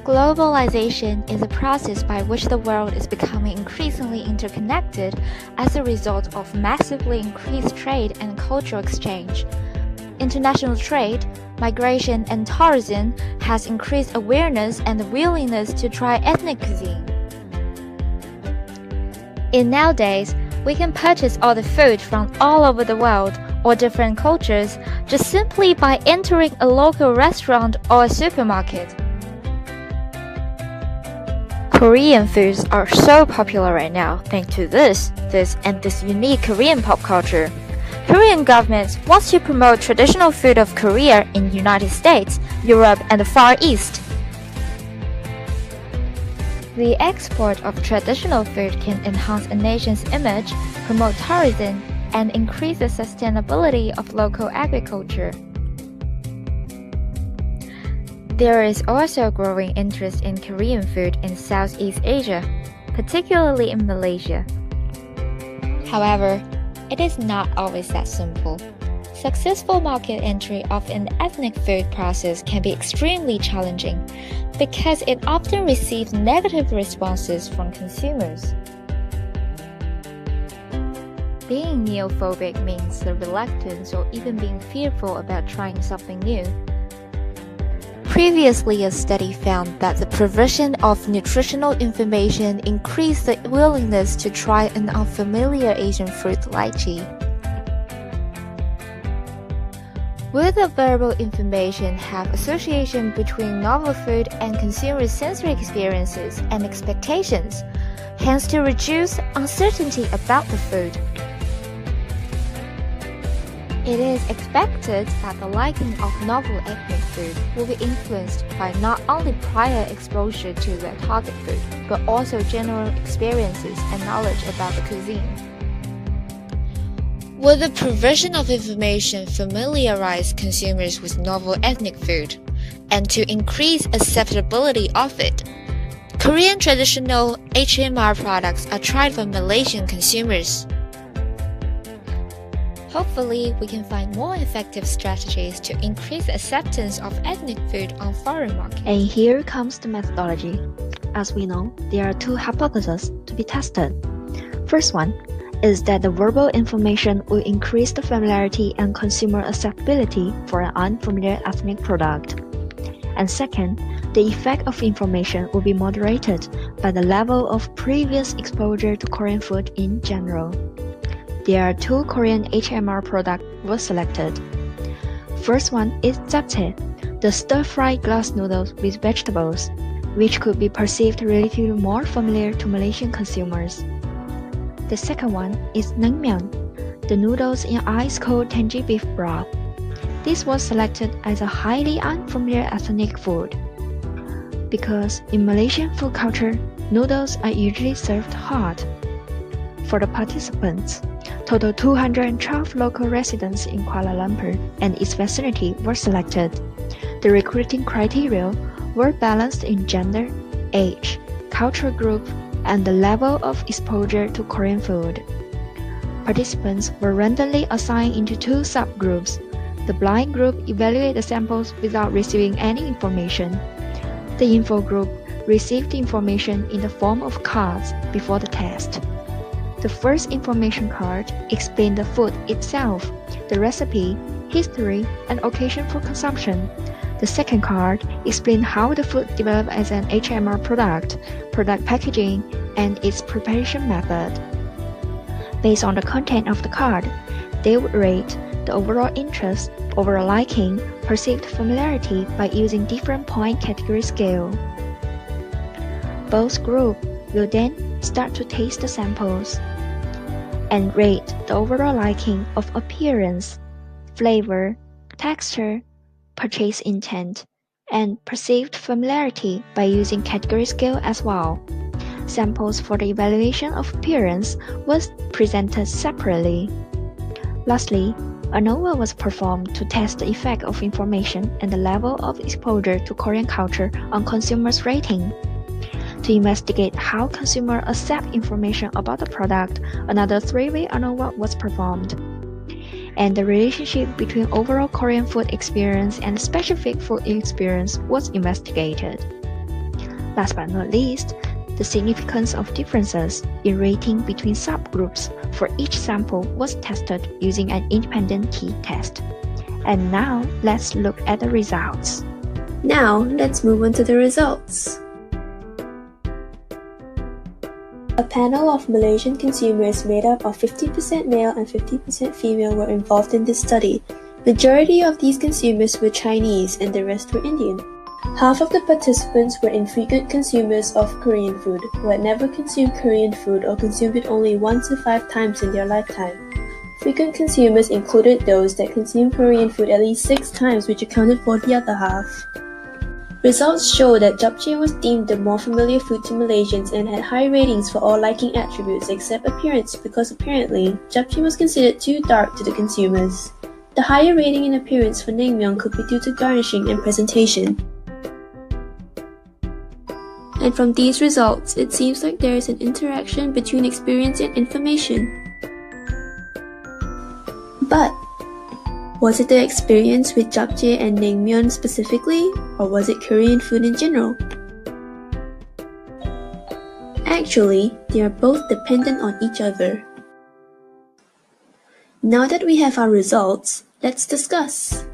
Globalization is a process by which the world is becoming increasingly interconnected as a result of massively increased trade and cultural exchange. International trade, migration, and tourism has increased awareness and the willingness to try ethnic cuisine. Nowadays, we can purchase all the food from all over the world or different cultures just simply by entering a local restaurant or a supermarket. Korean foods are so popular right now thanks to this unique Korean pop culture. Korean government wants to promote traditional food of Korea in the United States, Europe, and the Far East. The export of traditional food can enhance a nation's image, promote tourism, and increase the sustainability of local agriculture. There is also growing interest in Korean food in Southeast Asia, particularly in Malaysia. However, it is not always that simple. Successful market entry of an ethnic food process can be extremely challenging because it often receives negative responses from consumers. Being neophobic means the reluctance or even being fearful about trying something new. Previously, a study found that the provision of nutritional information increased the willingness to try an unfamiliar Asian fruit lychee. Will the verbal information have association between novel food and consumers' sensory experiences and expectations, hence to reduce uncertainty about the food? It is expected that the liking of novel ethnic food will be influenced by not only prior exposure to the target food, but also general experiences and knowledge about the cuisine. Will the provision of information familiarize consumers with novel ethnic food, and to increase acceptability of it? Korean traditional HMR products are tried for Malaysian consumers. Hopefully, we can find more effective strategies to increase acceptance of ethnic food on foreign markets. And here comes the methodology. As we know, there are two hypotheses to be tested. First one is that the verbal information will increase the familiarity and consumer acceptability for an unfamiliar ethnic product. And second, the effect of information will be moderated by the level of previous exposure to Korean food in general. There are two Korean HMR products were selected. First one is japchae, the stir-fried glass noodles with vegetables, which could be perceived relatively more familiar to Malaysian consumers. The second one is naengmyeon, the noodles in ice-cold tangy beef broth. This was selected as a highly unfamiliar ethnic food, because in Malaysian food culture, noodles are usually served hot. For the participants, total 212 local residents in Kuala Lumpur and its vicinity were selected. The recruiting criteria were balanced in gender, age, cultural group, and the level of exposure to Korean food. Participants were randomly assigned into two subgroups. The blind group evaluated the samples without receiving any information. The info group received information in the form of cards before the test. The first information card explained the food itself, the recipe, history, and occasion for consumption. The second card explained how the food developed as an HMR product, product packaging, and its preparation method. Based on the content of the card, they would rate the overall interest, overall liking, perceived familiarity by using different point category scale. Both groups will then start to taste the samples and rate the overall liking of appearance, flavor, texture, purchase intent, and perceived familiarity by using category scale as well. Samples for the evaluation of appearance was presented separately. Lastly, ANOVA was performed to test the effect of information and the level of exposure to Korean culture on consumers' rating. To investigate how consumers accept information about the product, another three-way ANOVA was performed. And the relationship between overall Korean food experience and specific food experience was investigated. Last but not least, the significance of differences in rating between subgroups for each sample was tested using an independent t-test. And now, let's look at the results. Now, let's move on to the results. A panel of Malaysian consumers made up of 50% male and 50% female were involved in this study. Majority of these consumers were Chinese and the rest were Indian. Half of the participants were infrequent consumers of Korean food, who had never consumed Korean food or consumed it only 1 to 5 times in their lifetime. Frequent consumers included those that consumed Korean food at least 6 times, which accounted for the other half. Results show that japchae was deemed the more familiar food to Malaysians and had high ratings for all liking attributes except appearance, because apparently, japchae was considered too dark to the consumers. The higher rating in appearance for naengmyeon could be due to garnishing and presentation. And from these results, it seems like there is an interaction between experience and information. But was it the experience with japchae and naengmyeon specifically, or was it Korean food in general? Actually, they are both dependent on each other. Now that we have our results, let's discuss.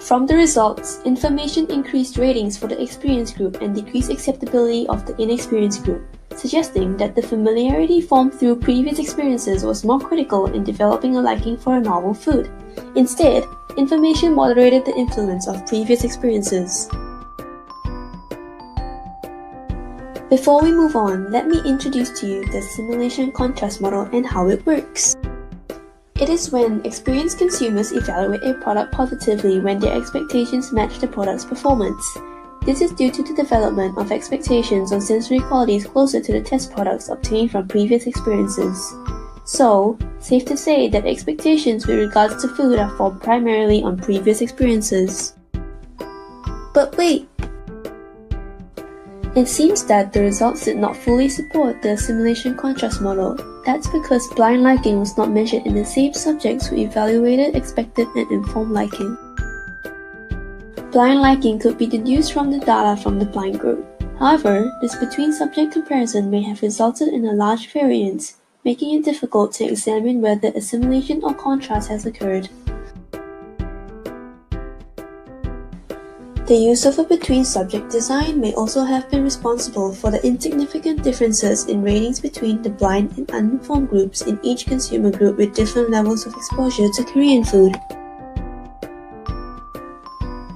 From the results, information increased ratings for the experienced group and decreased acceptability of the inexperienced group, suggesting that the familiarity formed through previous experiences was more critical in developing a liking for a novel food. Instead, information moderated the influence of previous experiences. Before we move on, let me introduce to you the simulation contrast model and how it works. It is when experienced consumers evaluate a product positively when their expectations match the product's performance. This is due to the development of expectations on sensory qualities closer to the test products obtained from previous experiences. So, safe to say that expectations with regards to food are formed primarily on previous experiences. But wait! It seems that the results did not fully support the simulation contrast model. That's because blind liking was not measured in the same subjects who evaluated expected and informed liking. Blind liking could be deduced from the data from the blind group. However, this between-subject comparison may have resulted in a large variance, making it difficult to examine whether assimilation or contrast has occurred. The use of a between-subject design may also have been responsible for the insignificant differences in ratings between the blind and uninformed groups in each consumer group with different levels of exposure to Korean food.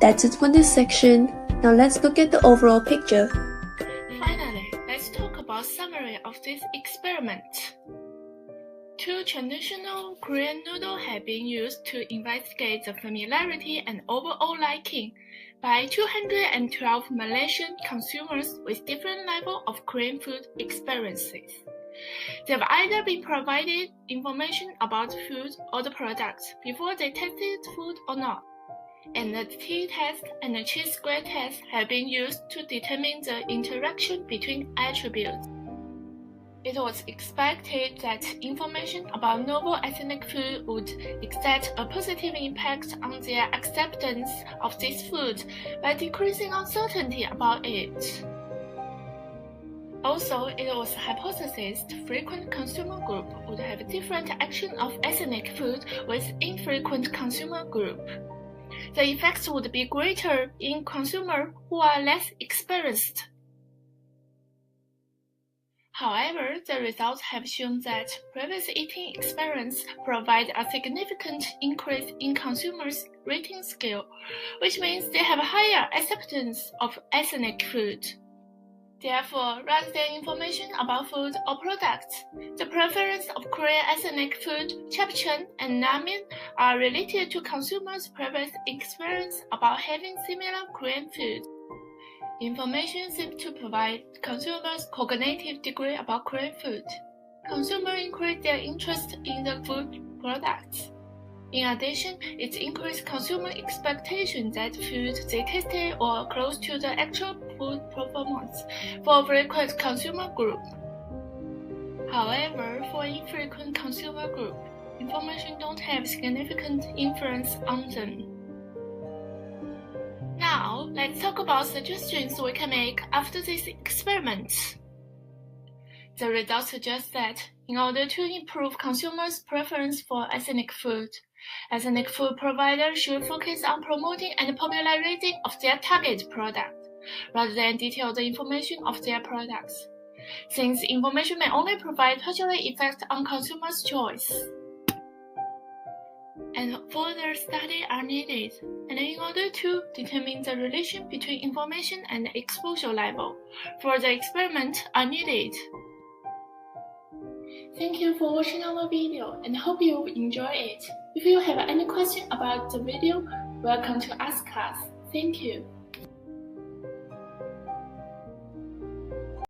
That's it for this section. Now let's look at the overall picture. Finally, let's talk about summary of this experiment. 2 traditional Korean noodles have been used to investigate the familiarity and overall liking by 212 Malaysian consumers with different levels of Korean food experiences. They have either been provided information about food or the products before they tested food or not, and the t-test and the chi-square test have been used to determine the interaction between attributes. It was expected that information about novel ethnic food would exert a positive impact on their acceptance of this food by decreasing uncertainty about it. Also, it was hypothesized frequent consumer group would have different action of ethnic food with infrequent consumer group. The effects would be greater in consumers who are less experienced. However, the results have shown that previous eating experience provide a significant increase in consumers' rating scale, which means they have a higher acceptance of ethnic food. Therefore, rather than information about food or products, the preference of Korean ethnic food, japchae and ramen are related to consumers' previous experience about having similar Korean food. Information seems to provide consumers cognitive degree about Korean food. Consumers increase their interest in the food products. In addition, it increased consumer expectation that food they tasted or close to the actual food performance for a frequent consumer group. However, for infrequent consumer group, information don't have significant influence on them. Now, let's talk about suggestions we can make after this experiment. The results suggest that in order to improve consumers' preference for ethnic food providers should focus on promoting and popularizing of their target product, rather than detailed information of their products, since information may only provide partial effect on consumers' choice. And further studies are needed, and in order to determine the relation between information and exposure level, further experiments are needed. Thank you for watching our video and hope you enjoy it. If you have any question about the video, welcome to ask us. Thank you.